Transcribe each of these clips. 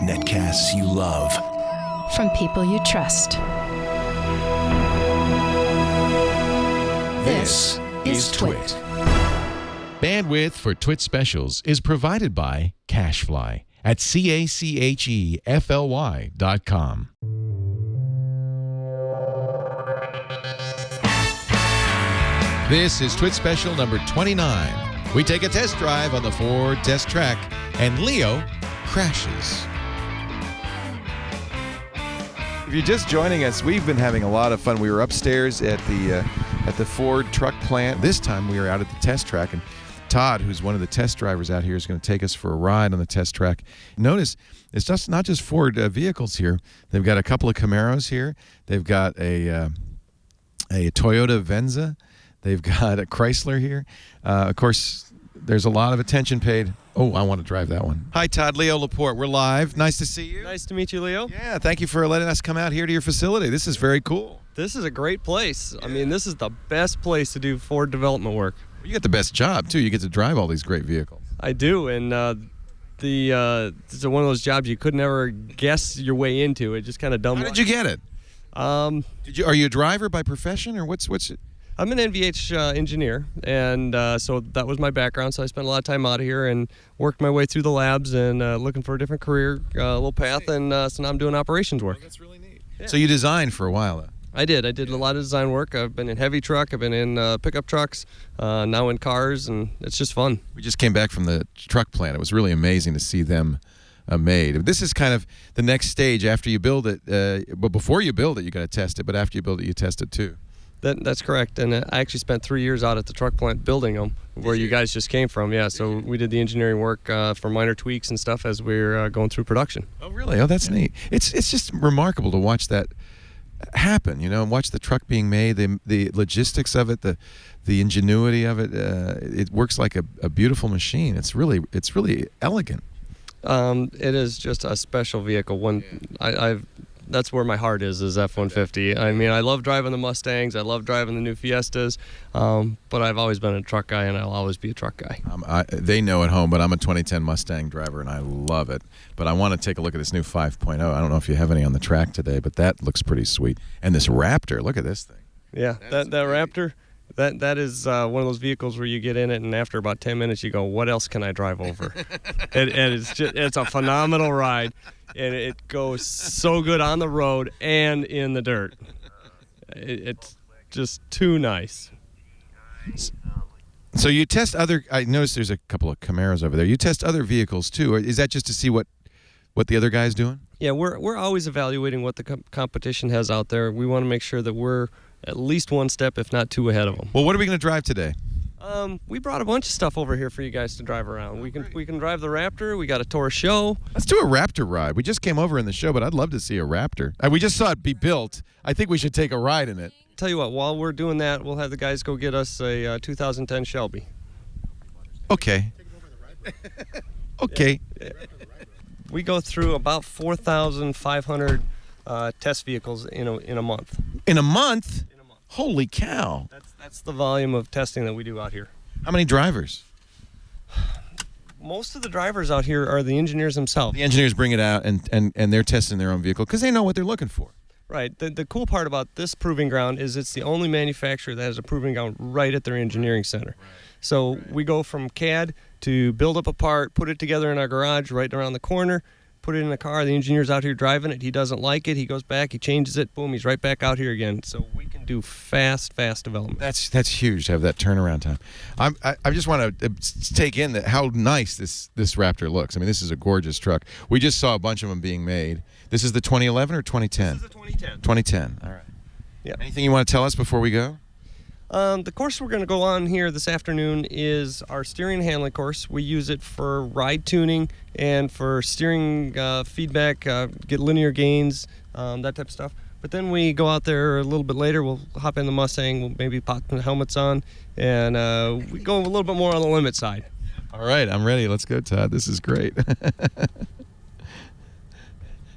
Netcasts you love. From people you trust. This is TWiT. Bandwidth for TWiT specials is provided by CacheFly at CACHEFLY.com. This is TWiT special number 29. We take a test drive on the Ford test track, and Leo crashes. If you're just joining us, we've been having a lot of fun. We were upstairs at the Ford truck plant. This time we were out at the test track, and Todd, who's one of the test drivers out here, is going to take us for a ride on the test track. Notice, it's just not just Ford vehicles here. They've got a couple of Camaros here. They've got a Toyota Venza. They've got a Chrysler here. Of course, there's a lot of attention paid. Oh, I want to drive that one. Hi, Todd. Leo Laporte. We're live. Nice to see you. Nice to meet you, Leo. Yeah, thank you for letting us come out here to your facility. This is very cool. This is a great place. Yeah. I mean, this is the best place to do Ford development work. You get the best job, too. You get to drive all these great vehicles. I do, and it's one of those jobs you could never guess your way into. It just kind of dumb. How did you get it? Are you a driver by profession, or what's it? I'm an NVH engineer, and so that was my background. So I spent a lot of time out of here and worked my way through the labs and looking for a different career, little path, and so now I'm doing operations work. Oh, that's really neat. Yeah. So you designed for a while, though? I did a lot of design work. I've been in heavy truck, I've been in pickup trucks, now in cars, and it's just fun. We just came back from the truck plant. It was really amazing to see them made. This is kind of the next stage after you build it. But before you build it, you got to test it. But after you build it, you test it too. That's correct, and I actually spent 3 years out at the truck plant building them, where you guys just came from. Yeah, so we did the engineering work for minor tweaks and stuff as we were going through production. Oh, really? Oh, that's neat. It's just remarkable to watch that happen, and watch the truck being made, the logistics of it, the ingenuity of it. It works like a beautiful machine. It's really elegant. It is just a special vehicle. That's where my heart is F-150. I mean, I love driving the Mustangs. I love driving the new Fiestas. But I've always been a truck guy, and I'll always be a truck guy. They know at home, but I'm a 2010 Mustang driver, and I love it. But I want to take a look at this new 5.0. I don't know if you have any on the track today, but that looks pretty sweet. And this Raptor, look at this thing. Yeah, that Raptor, that is one of those vehicles where you get in it, and after about 10 minutes, you go, what else can I drive over? It's a phenomenal ride. And it goes so good on the road and in the dirt. It's just too nice. So you test other. I noticed there's a couple of Camaros over there. You test other vehicles too. Or is that just to see what the other guy's doing? Yeah, we're always evaluating what the competition has out there. We want to make sure that we're at least one step, if not two, ahead of them. Well, what are we going to drive today? We brought a bunch of stuff over here for you guys to drive around. We can drive the Raptor. We got a Taurus show. Let's do a Raptor ride. We just came over in the show, but I'd love to see a Raptor. We just saw it be built. I think we should take a ride in it. Tell you what, while we're doing that, we'll have the guys go get us a 2010 Shelby. Okay. Okay. Yeah. We go through about 4,500 test vehicles in a month. In a month? Holy cow. That's the volume of testing that we do out here. How many drivers? Most of the drivers out here are the engineers themselves. The engineers bring it out, and they're testing their own vehicle because they know what they're looking for. Right. The cool part about this proving ground is it's the only manufacturer that has a proving ground right at their engineering center. So we go from CAD to build up a part, put it together in our garage right around the corner, put it in a car. The engineer's out here driving it. He doesn't like it. He goes back. He changes it. Boom. He's right back out here again. So we can do fast development. That's huge to have that turnaround time. I just want to take in how nice this Raptor looks. I mean, this is a gorgeous truck. We just saw a bunch of them being made. This is the 2011 or 2010? This is the 2010. 2010. All right. Yeah. Anything you want to tell us before we go? The course we're going to go on here this afternoon is our steering and handling course. We use it for ride tuning and for steering feedback, get linear gains, that type of stuff. But then we go out there a little bit later. We'll hop in the Mustang. We'll maybe pop the helmets on, and we go a little bit more on the limit side. All right, I'm ready. Let's go, Todd. This is great.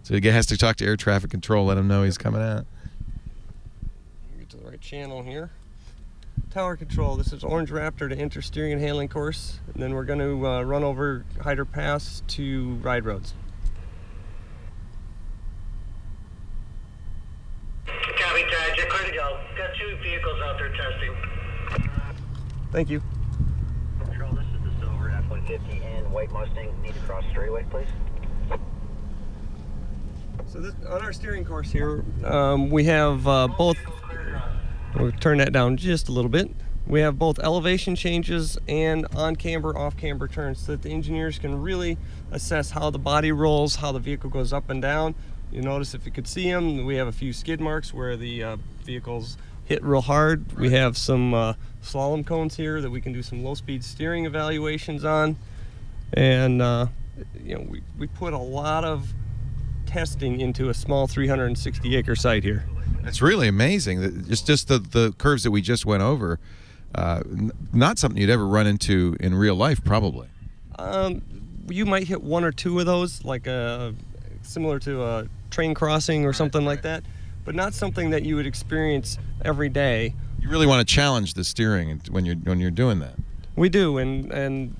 So he has to talk to air traffic control, let him know he's coming out. Get to the right channel here. Tower control. This is Orange Raptor to enter steering and handling course. And then we're going to run over Hyder Pass to ride roads. Copy, Tag. You're clear to go. Got 2 vehicles out there testing. Thank you. Control, this is the silver F-150 and white Mustang. Need to cross straightaway, please. So on our steering course here, we have both. We'll turn that down just a little bit. We have both elevation changes and on-camber, off-camber turns so that the engineers can really assess how the body rolls, how the vehicle goes up and down. You notice if you could see them, we have a few skid marks where the vehicles hit real hard. We have some slalom cones here that we can do some low-speed steering evaluations on. And we put a lot of testing into a small 360-acre site here. It's really amazing. Just the curves that we just went over, not something you'd ever run into in real life, probably. You might hit 1 or 2 of those, like similar to a train crossing or something like that, but not something that you would experience every day. You really want to challenge the steering when you're doing that. We do, and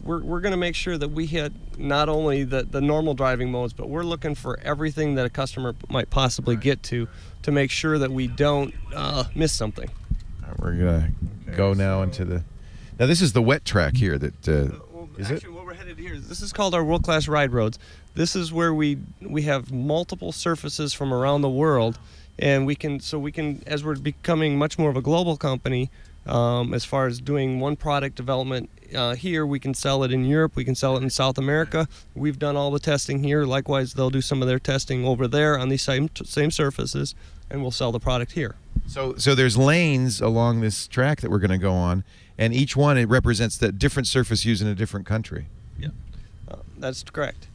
we're going to make sure that we hit not only the normal driving modes, but we're looking for everything that a customer might possibly get to make sure that we don't miss something. We're going to go now into the... Now, this is the wet track here that... is actually, where we're headed here, this is called our world-class ride roads. This is where we have multiple surfaces from around the world, and we can, as we're becoming much more of a global company, as far as doing one product development here, we can sell it in Europe, we can sell it in South America. We've done all the testing here. Likewise, they'll do some of their testing over there on these same surfaces, and we'll sell the product here. So there's lanes along this track that we're going to go on, and each one, it represents that different surface used in a different country. Yeah, that's correct.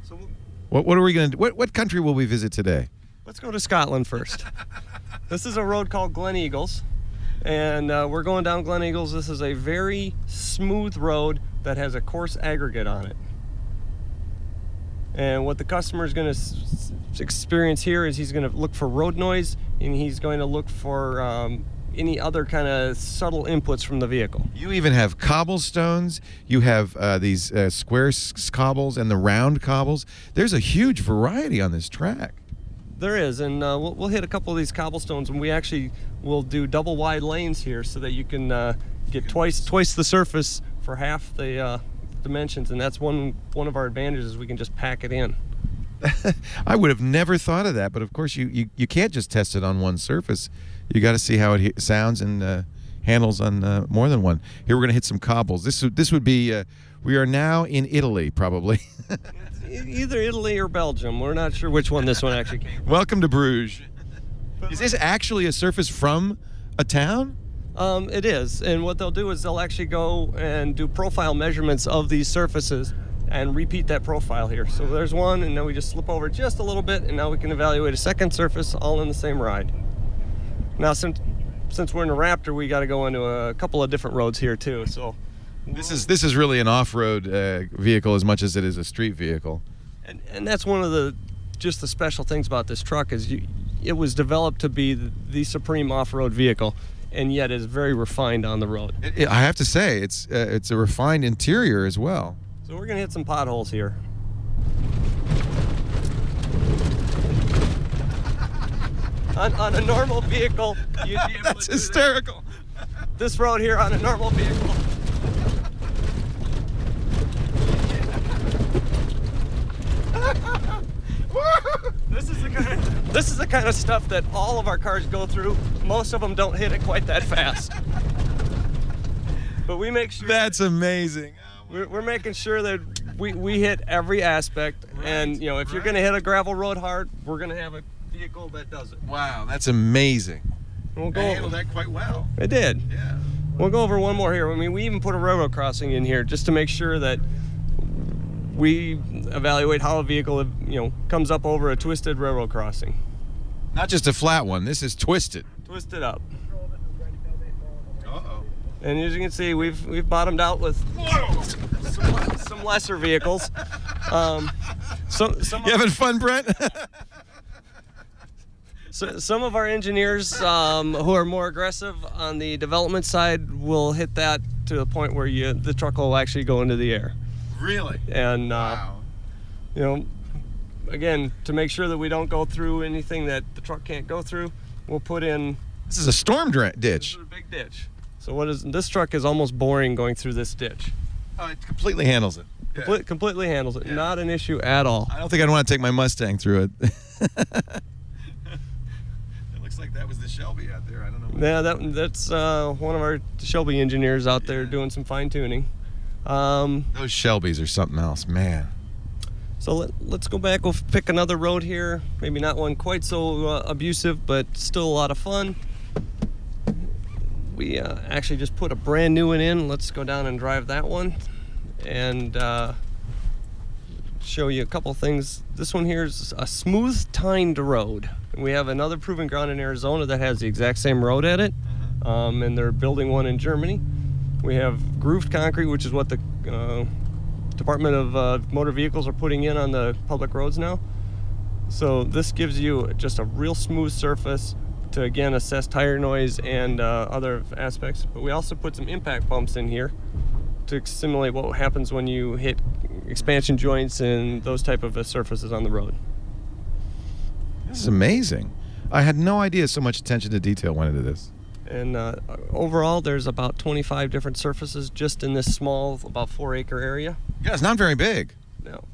So what are we going to do? What country will we visit today? Let's go to Scotland first. This is a road called Gleneagles. And we're going down Gleneagles. This is a very smooth road that has a coarse aggregate on it. And what the customer is going to experience here is he's going to look for road noise, and he's going to look for any other kind of subtle inputs from the vehicle. You even have cobblestones. You have these square cobbles and the round cobbles. There's a huge variety on this track. There is, and we'll hit a couple of these cobblestones, and we actually will do double wide lanes here so that you can get twice the surface for half the dimensions, and that's one of our advantages. We can just pack it in. I would have never thought of that, but of course you can't just test it on one surface. You got to see how it sounds and handles on more than one. Here we're going to hit some cobbles. This would be we are now in Italy, probably. Either Italy or Belgium. We're not sure which one this one actually came from. Welcome to Bruges. Is this actually a surface from a town? It is, and what they'll do is they'll actually go and do profile measurements of these surfaces and repeat that profile here. So there's one, and then we just slip over just a little bit, and now we can evaluate a second surface all in the same ride. Now, since we're in a Raptor, we got to go into a couple of different roads here too. So this is really an off-road vehicle as much as it is a street vehicle. And that's one of the special things about this truck is it was developed to be the supreme off-road vehicle, and yet is very refined on the road. I have to say, it's a refined interior as well. So we're going to hit some potholes here. On a normal vehicle, you'd be able That's to do hysterical. that. This road here on a normal vehicle. This is the kind of stuff that all of our cars go through. Most of them don't hit it quite that fast. But we make sure... That's amazing. We're making sure that we hit every aspect. Right. And, if you're going to hit a gravel road hard, we're going to have a vehicle that does it. Wow, that's amazing. We'll I handled that quite well. It did. Yeah. We'll go over one more here. I mean, we even put a railroad crossing in here just to make sure that we evaluate how a vehicle, comes up over a twisted railroad crossing. Not just a flat one. This is twisted. Twisted up. Uh-oh. And as you can see, we've bottomed out with some lesser vehicles. You having fun, Brent? So, some of our engineers who are more aggressive on the development side will hit that to the point where the truck will actually go into the air. Really? And Wow. you know, again, to make sure that we don't go through anything that the truck can't go through, we'll put in This is a storm ditch. a big ditch. So this truck is almost boring going through this ditch. Oh, it completely handles it. Completely handles it. Not an issue at all. I don't think I'd want to take my Mustang through it. It looks like that was the Shelby out there. I don't know. Yeah, that's one of our Shelby engineers out there doing some fine tuning. Those Shelbys are something else, man. So let's go back. We'll pick another road here. Maybe not one quite so abusive, but still a lot of fun. We actually just put a brand new one in. Let's go down and drive that one and show you a couple things. This one here is a smooth tined road. We have another proven ground in Arizona that has the exact same road at it, and they're building one in Germany. We have grooved concrete, which is what the Department of Motor Vehicles are putting in on the public roads now. So this gives you just a real smooth surface to, again, assess tire noise and other aspects. But we also put some impact bumps in here to simulate what happens when you hit expansion joints and those type of surfaces on the road. This is amazing. I had no idea so much attention to detail went into this. And overall, there's about 25 different surfaces just in this small, about 4-acre area. Yeah, it's not very big. No.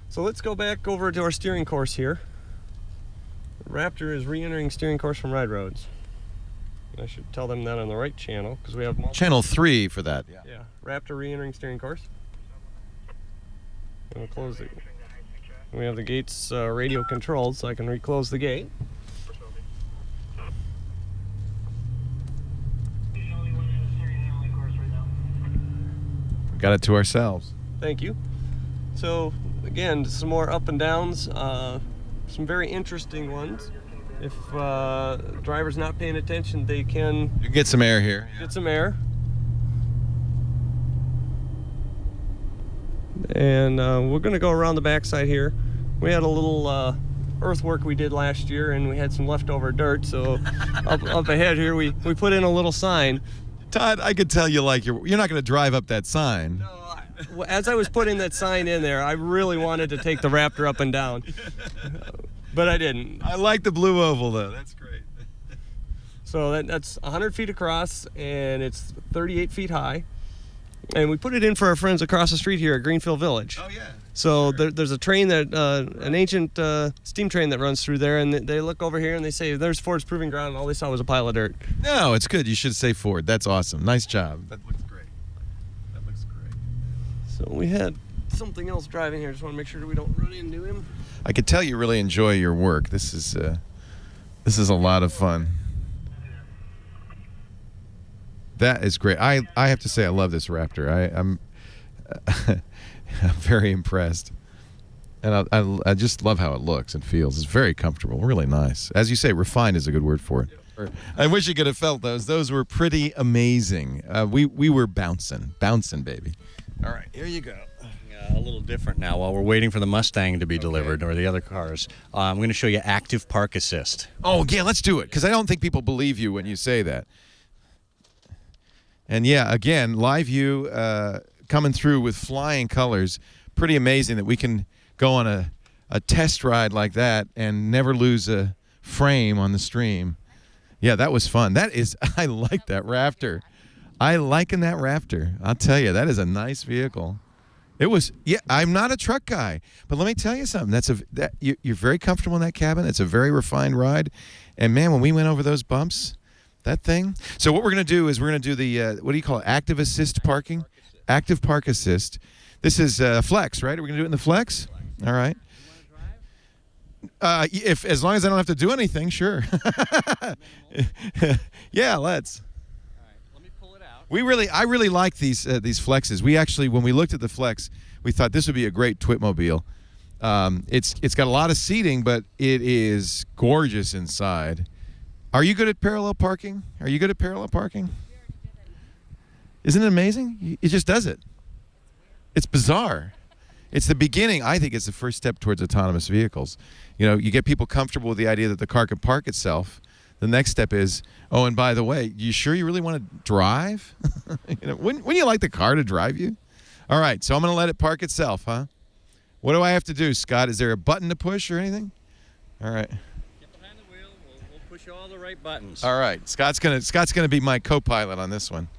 So let's go back over to our steering course here. Raptor is re-entering steering course from Ride Roads. I should tell them that on the right channel because we have multiple. Channel 3 for that. Yeah, Raptor re-entering steering course. And we'll close it. We have the gates radio controlled, so I can reclose the gate. We got it to ourselves. Thank you. So again, some more up and downs, some very interesting ones. If driver's not paying attention, they can You can get some air here. get some air. And we're going to go around the backside here. We had a little earthwork we did last year, and we had some leftover dirt. So up ahead here, we put in a little sign. Todd, I could tell you like you're not going to drive up that sign. As I was putting that sign in there, I really wanted to take the Raptor up and down, but I didn't. I like the blue oval though. That's great. So that's 100 feet across, and it's 38 feet high. And we put it in for our friends across the street here at Greenfield Village. Oh yeah. So there's a train that, an ancient steam train that runs through there, and they look over here and they say, there's Ford's Proving Ground, and all they saw was a pile of dirt. No, it's good. You should say Ford. That's awesome. Nice job. That looks great. That looks great. So we had something else driving here. Just want to make sure we don't run into him. I could tell you really enjoy your work. This is a lot of fun. That is great. I have to say I love this Raptor. I'm I'm very impressed, and I just love how it looks and feels. It's very comfortable, really nice. As you say, refined is a good word for it. I wish you could have felt those. Those were pretty amazing. We were bouncing, baby. All right, here you go. A little different now. While we're waiting for the Mustang to be delivered or the other cars, I'm going to show you active park assist. Oh yeah, let's do it because I don't think people believe you when you say that. And yeah, again, live view coming through with flying colors. Pretty amazing that we can go on a test ride like that and never lose a frame on the stream. Yeah, that was fun. I like that Raptor. I liking that Raptor. I'll tell you, that is a nice vehicle. It was, yeah, I'm not a truck guy, but let me tell you something. You're very comfortable in that cabin. It's a very refined ride. And man, when we went over those bumps, that thing. So what we're going to do is we're going to do the, what do you call it? Active assist parking? Active park assist. This is flex, right? Are we going to do it in the flex? All right. As long as I don't have to do anything, sure. Yeah, let's. All right, let me pull it out. I really like these flexes. We actually, when we looked at the flex, we thought this would be a great Twitmobile. It's got a lot of seating, but it is gorgeous inside. Are you good at parallel parking? Isn't it amazing? It just does it. It's bizarre. It's the beginning. I think it's the first step towards autonomous vehicles. You know, you get people comfortable with the idea that the car can park itself. The next step is, oh, and by the way, you sure you really want to drive? You know, wouldn't you like the car to drive you? All right, so I'm going to let it park itself, huh? What do I have to do, Scott? Is there a button to push or anything? All right. Get behind the wheel. We'll push all the right buttons. All right. Scott's gonna be my co-pilot on this one.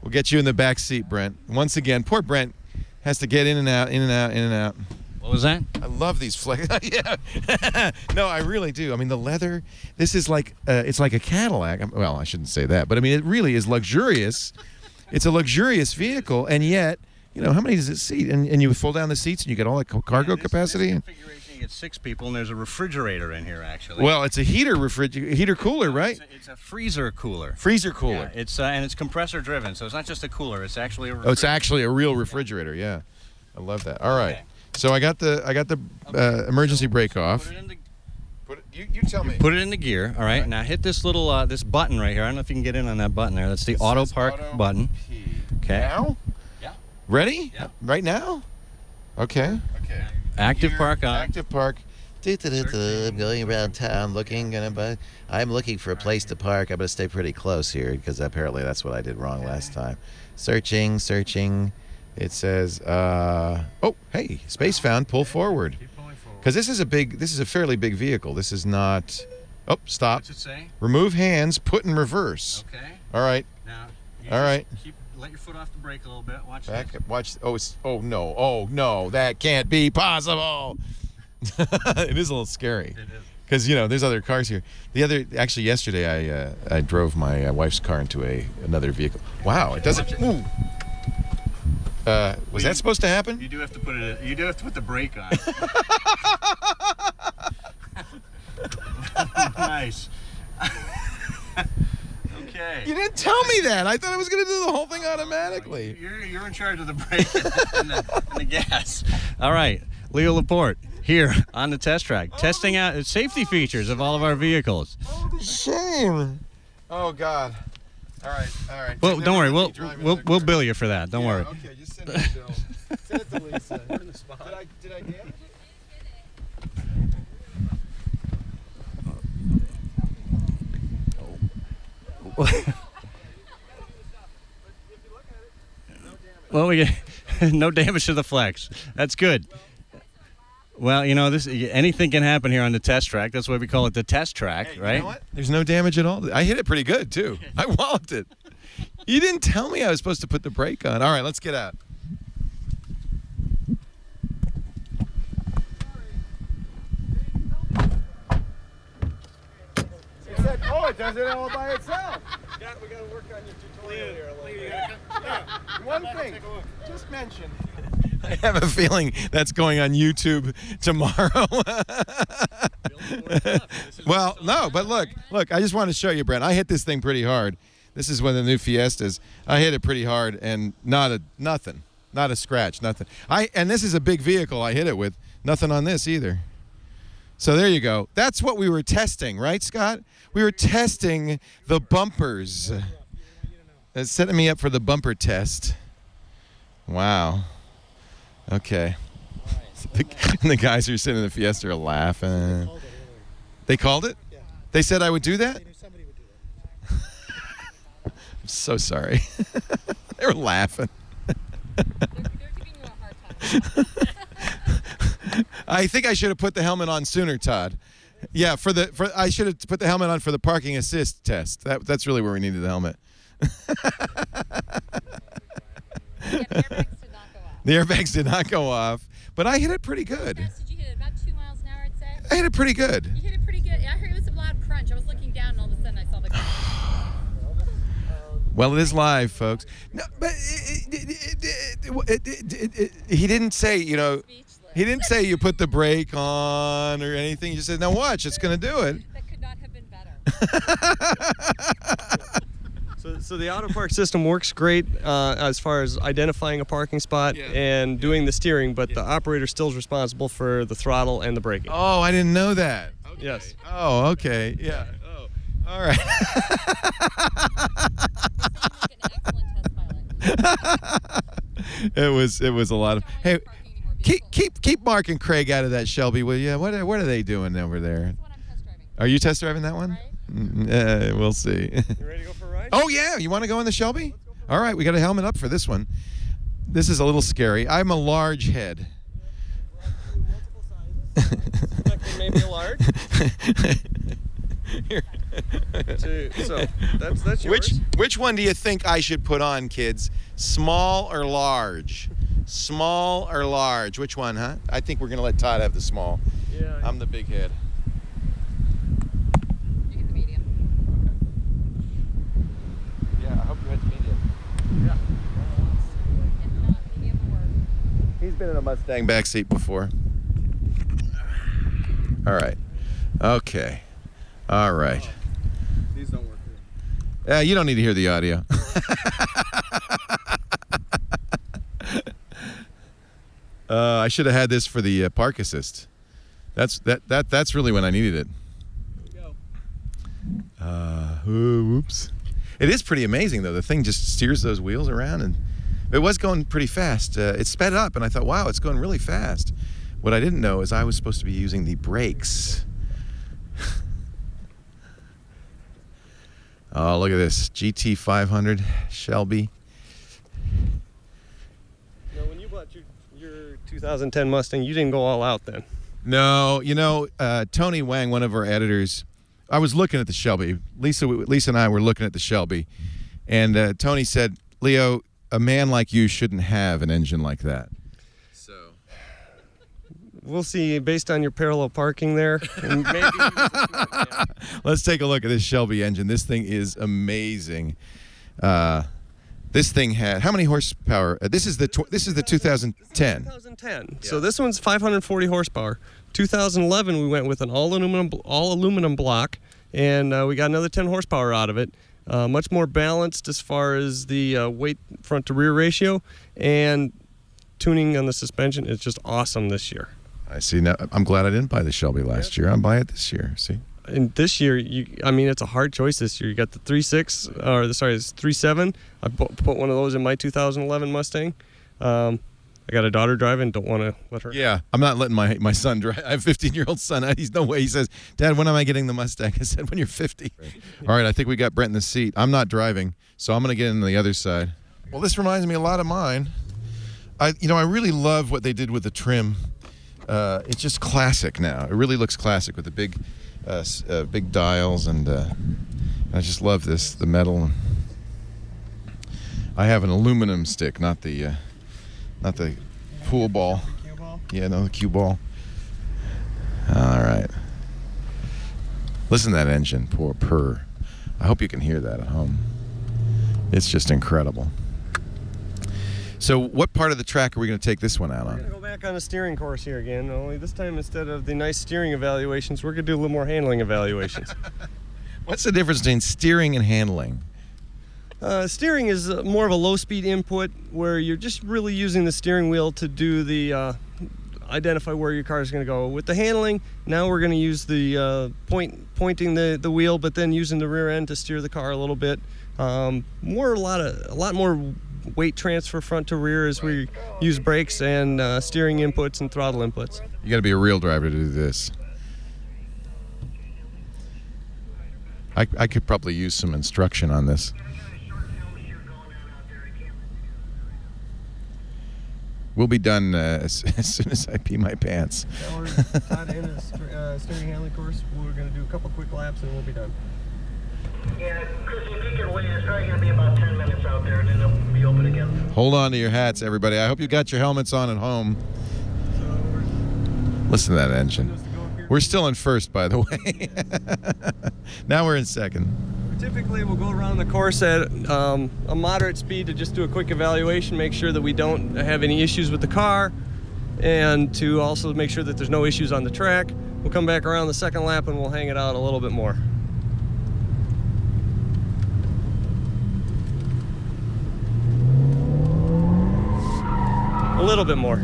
We'll get you in the back seat, Brent. Once again, poor Brent has to get in and out, in and out, in and out. What was that? I love these flex. Yeah. No, I really do. I mean, the leather. This is like it's like a Cadillac. Well, I shouldn't say that, but I mean, it really is luxurious. It's a luxurious vehicle, and yet, you know, how many does it seat? And you fold down the seats, and you get all that cargo capacity. This configuration, you get 6 people, and there's a refrigerator in here, actually. Well, it's a heater cooler, right? It's a freezer cooler. Freezer cooler. Yeah, it's and it's compressor driven, so it's not just a cooler. It's actually a refrigerator. Oh, it's actually a real refrigerator. Yeah, I love that. All right. Okay. So I got the emergency brake off. Put it in the, You tell me. put it into gear. All right. Now hit this little this button right here. I don't know if you can get in on that button there. That's the auto park button. Okay. Now? Yeah. Ready? Yeah. Right now? Okay. Okay. Active park on. Active park. I'm going around town looking, and I'm looking for a place to park. I'm going to stay pretty close here because apparently that's what I did wrong last time. Searching. It says, oh, hey, space found. Pull forward. Because this is a fairly big vehicle. This is not. Oh, stop. What's it say? Remove hands. Put in reverse. Okay. All right. Now. All right. Let your foot off the brake a little bit. Watch Back. this. Watch. Oh no. That can't be possible. It is a little scary. It is. Because, you know, there's other cars here. Actually, yesterday I drove my wife's car into another vehicle. Wow, it doesn't. Ooh. Was that supposed to happen? You do have to put it. You do have to put the brake on. Nice. Okay. You didn't tell me that. I thought I was going to do the whole thing automatically. You're in charge of the brake and the gas. All right, Leo Laporte here on the test track, testing out safety features of all of our vehicles. Oh, shame. Oh God. All right. Well, don't worry. We'll bill you for that. Don't worry. Okay, just send me the bill. Send it to Lisa. Did I damage it? Well, we get no damage to the flex. That's good. Well, you know, anything can happen here on the test track. That's why we call it the test track, Hey, right? You know what? There's no damage at all. I hit it pretty good too. I walloped it. You didn't tell me I was supposed to put the brake on. All right, let's get out. It does it all by itself. We got to work on your tutorial here a little bit. One thing, just mention. I have a feeling that's going on YouTube tomorrow. Well, no, but look, I just want to show you, Brent. I hit this thing pretty hard. This is one of the new Fiestas. I hit it pretty hard and not a scratch, nothing. And this is a big vehicle I hit it with. Nothing on this either. So there you go. That's what we were testing, right, Scott? We were testing the bumpers. It's setting me up for the bumper test. Wow. Okay. The guys who are sitting in the Fiesta are laughing. They called it? Yeah. They said I would do that? They knew somebody would do that. I'm so sorry. They were laughing. They're giving you a hard time. I think I should have put the helmet on sooner, Todd. Yeah, I should have put the helmet on for the parking assist test. That's really where we needed the helmet. The airbags did not go off. The airbags did not go off, but I hit it pretty good. How fast did you hit it? About 2 miles an hour, I'd say? I hit it pretty good. You hit it pretty good. I heard it was a loud crunch. I was looking down, and all of a sudden I saw the crunch. Well, it is live, folks. No, but he didn't say, you know, he didn't say you put the brake on or anything. He just said, now watch, it's going to do it. That could not have been better. So the auto park system works great as far as identifying a parking spot and doing the steering, but the operator still is responsible for the throttle and the braking. Oh, I didn't know that. Okay. Yes. Oh, okay. Yeah. Oh, all right. An excellent test pilot. It was a lot of. Hey, Keep Mark and Craig out of that Shelby, will you? What are they doing over there? That's what I'm test driving. Are you test driving that one? Right? We'll see. You ready to go for a ride? Oh yeah, you want to go in the Shelby? All right, we got a helmet up for this one. This is a little scary. I'm a large head. Maybe a large. So that's yours. Which one do you think I should put on, kids? Small or large? Small or large? Which one, huh? I think we're gonna let Todd have the small. Yeah. I'm the big head. You get the medium. Yeah, I hope you had the medium. Yeah. If not, medium will work. He's been in a Mustang backseat before. All right. Okay. All right. These don't work. You don't need to hear the audio. I should have had this for the park assist. That's really when I needed it. Whoops. It is pretty amazing though. The thing just steers those wheels around, and it was going pretty fast. It sped up, and I thought, wow, it's going really fast. What I didn't know is I was supposed to be using the brakes. Oh, look at this GT 500 Shelby. Now, when you bought your 2010 Mustang, you didn't go all out then. No, Tony Wang, one of our editors, I was looking at the Shelby. Lisa and I were looking at the Shelby, and Tony said, Leo, a man like you shouldn't have an engine like that. So We'll see, based on your parallel parking there. And maybe let's take a look at this Shelby engine. This thing is amazing. This thing had how many horsepower? This is the 2010. 2010. Yeah. So this one's 540 horsepower. 2011 we went with an all aluminum block, and we got another 10 horsepower out of it. Much more balanced as far as the weight front to rear ratio, and tuning on the suspension is just awesome this year. I see. Now I'm glad I didn't buy the Shelby last year. I'm buying it this year. See. And this year, it's a hard choice this year. You got the 3.6, it's 3.7. I put one of those in my 2011 Mustang. I got a daughter driving, don't want to let her. Yeah, I'm not letting my son drive. I have a 15-year-old son. He's no way. He says, Dad, when am I getting the Mustang? I said, when you're 50. Right. All right, I think we got Brent in the seat. I'm not driving, so I'm going to get in the other side. Well, this reminds me a lot of mine. I really love what they did with the trim. It's just classic now. It really looks classic with the big dials, and I just love the metal. I have an aluminum stick, not the pool ball. Cue ball? Yeah, no, the cue ball. All right. Listen to that engine purr. I hope you can hear that at home. It's just incredible. So what part of the track are we going to take this one out We're on? going to go back on a steering course here again, only this time instead of the nice steering evaluations, we're going to do a little more handling evaluations. What's the difference between steering and handling? Steering is more of a low-speed input where you're just really using the steering wheel to do the identify where your car is going to go. With the handling, now we're going to use the pointing the wheel, but then using the rear end to steer the car a little bit. A lot more weight transfer front to rear as we use brakes and steering inputs and throttle inputs. You got to be a real driver to do this. I could probably use some instruction on this. We'll be done as soon as I pee my pants. Now we're Todd in a steering handling course. We're going to do a couple quick laps and we'll be done. Yeah, Chris, if you can wait, it's probably going to be about 10 minutes out there, and then it'll be open again. Hold on to your hats, everybody. I hope you got your helmets on at home. Listen to that engine. We're still in first, by the way. Now we're in second. Typically, we'll go around the course at a moderate speed to just do a quick evaluation, make sure that we don't have any issues with the car, and to also make sure that there's no issues on the track. We'll come back around the second lap and we'll hang it out a little bit more. A little bit more.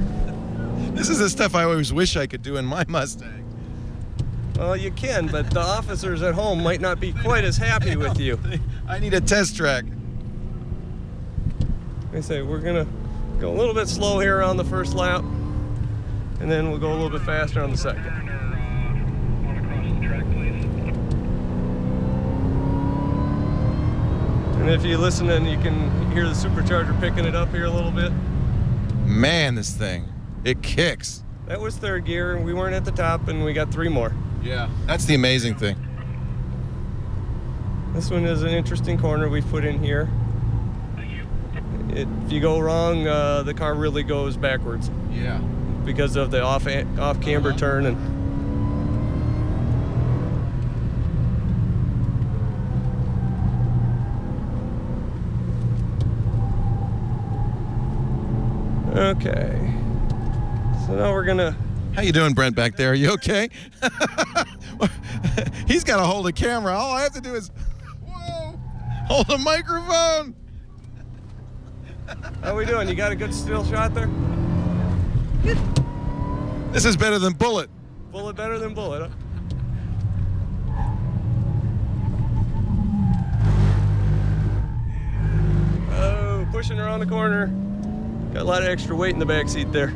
This is the stuff I always wish I could do in my Mustang. Well, you can, but the officers at home might not be quite as happy with you. I need a test track. Like I say, we're gonna go a little bit slow here on the first lap. and then we'll go a little bit faster on the second. And if you listen, then you can hear the supercharger picking it up here a little bit. Man, this thing, it kicks. That was third gear, and we weren't at the top, and we got 3 more. Yeah. That's the amazing thing. This one is an interesting corner we've put in here. If you go wrong, the car really goes backwards Yeah. because of the off camber turn. And okay, so now we're gonna. How you doing, Brent, back there? Are you okay? He's got to hold a camera. All I have to do is, whoa, hold a microphone. How we doing? You got a good still shot there? This is better than Bullet. Bullet better than bullet, huh? Oh, pushing around the corner. Got a lot of extra weight in the back seat there.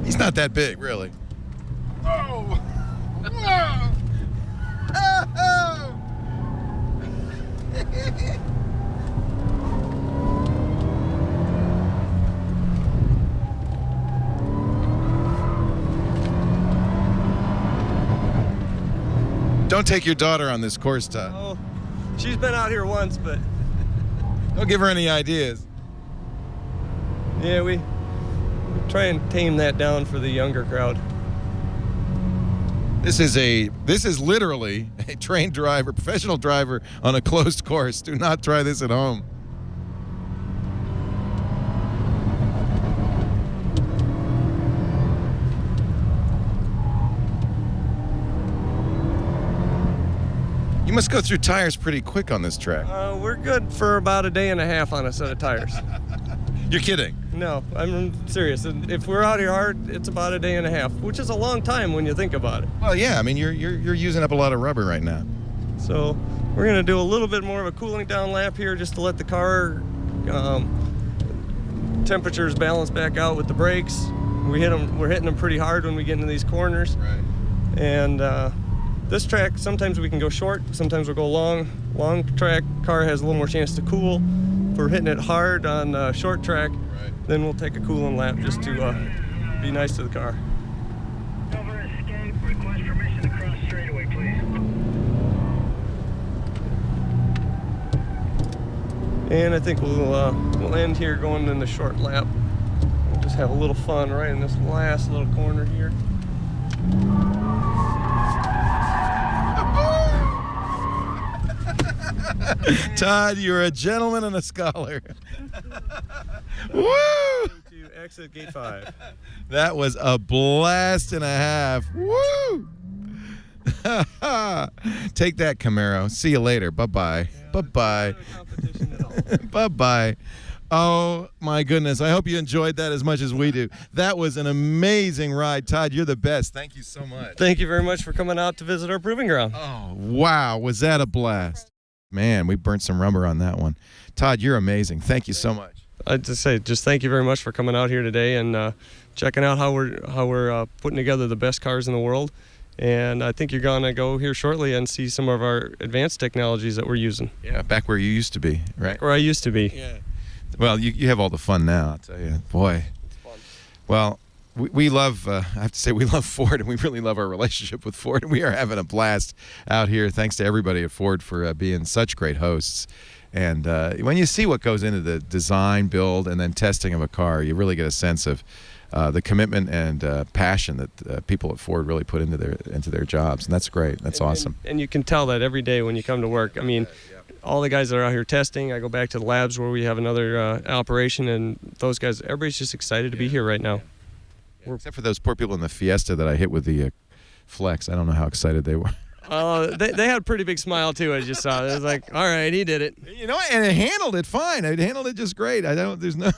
He's not that big, really. Oh! Don't take your daughter on this course, Todd. Oh, she's been out here once, but Don't give her any ideas. yeah, we try and tame that down for the younger crowd. This is literally a trained driver, professional driver on a closed course. Do not try this at home. You must go through tires pretty quick on this track. We're good for about a day and a half on a set of tires. You're kidding. No, I'm serious. If we're out here hard, it's about a day and a half, which is a long time when you think about it. Well, yeah. I mean, you're using up a lot of rubber right now. So we're gonna do a little bit more of a cooling down lap here, just to let the car temperatures balance back out with the brakes. We're hitting them pretty hard when we get into these corners. Right. And this track, sometimes we can go short, sometimes we'll go long. Long track, car has a little more chance to cool. If we're hitting it hard on short track, then we'll take a cooling lap just to be nice to the car. Over escape, request permission to cross straightaway, please. And I think we'll end here going in the short lap. We'll just have a little fun right in this last little corner here. Todd, you're a gentleman and a scholar. Woo! To exit gate 5. That was a blast and a half. Woo! Take that, Camaro. See you later. Bye-bye. Bye-bye. Bye-bye. Oh, my goodness. I hope you enjoyed that as much as we do. That was an amazing ride. Todd, you're the best. Thank you so much. Thank you very much for coming out to visit our proving ground. Oh, wow. Was that a blast? Man, we burnt some rubber on that one. Todd, you're amazing. Thank you so much. I'd just say, thank you very much for coming out here today and checking out how we're putting together the best cars in the world. And I think you're gonna go here shortly and see some of our advanced technologies that we're using. Yeah, back where you used to be, right? Where I used to be. Yeah. Well, you have all the fun now, I'll tell you. Boy. It's fun. Well, we love, I have to say, we love Ford, and we really love our relationship with Ford. And we are having a blast out here. Thanks to everybody at Ford for being such great hosts. And when you see what goes into the design, build, and then testing of a car, you really get a sense of the commitment and passion that people at Ford really put into their jobs. And that's great. That's awesome. And you can tell that every day when you come to work. I mean, all the guys that are out here testing, I go back to the labs where we have another operation, and those guys, everybody's just excited to be here right now. Yeah, except for those poor people in the Fiesta that I hit with the Flex. I don't know how excited they were. They had a pretty big smile too. I just saw it. It was like, all right, he did it. You know, and it handled it fine. It handled it just great. There's no.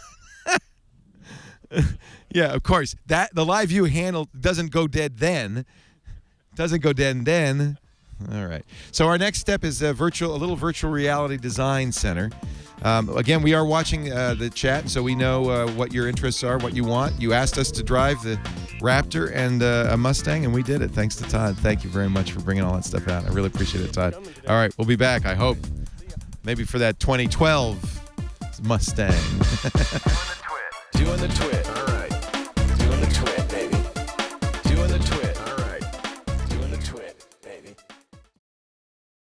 Yeah, of course. The live view handle doesn't go dead then. Doesn't go dead then. All right. So our next step is a little virtual reality design center. Again, we are watching the chat, so we know what your interests are, what you want. You asked us to drive the Raptor and a Mustang, and we did it. Thanks to Todd. Thank you very much for bringing all that stuff out. I really appreciate it, Todd. All right, we'll be back, I hope. Maybe for that 2012 Mustang.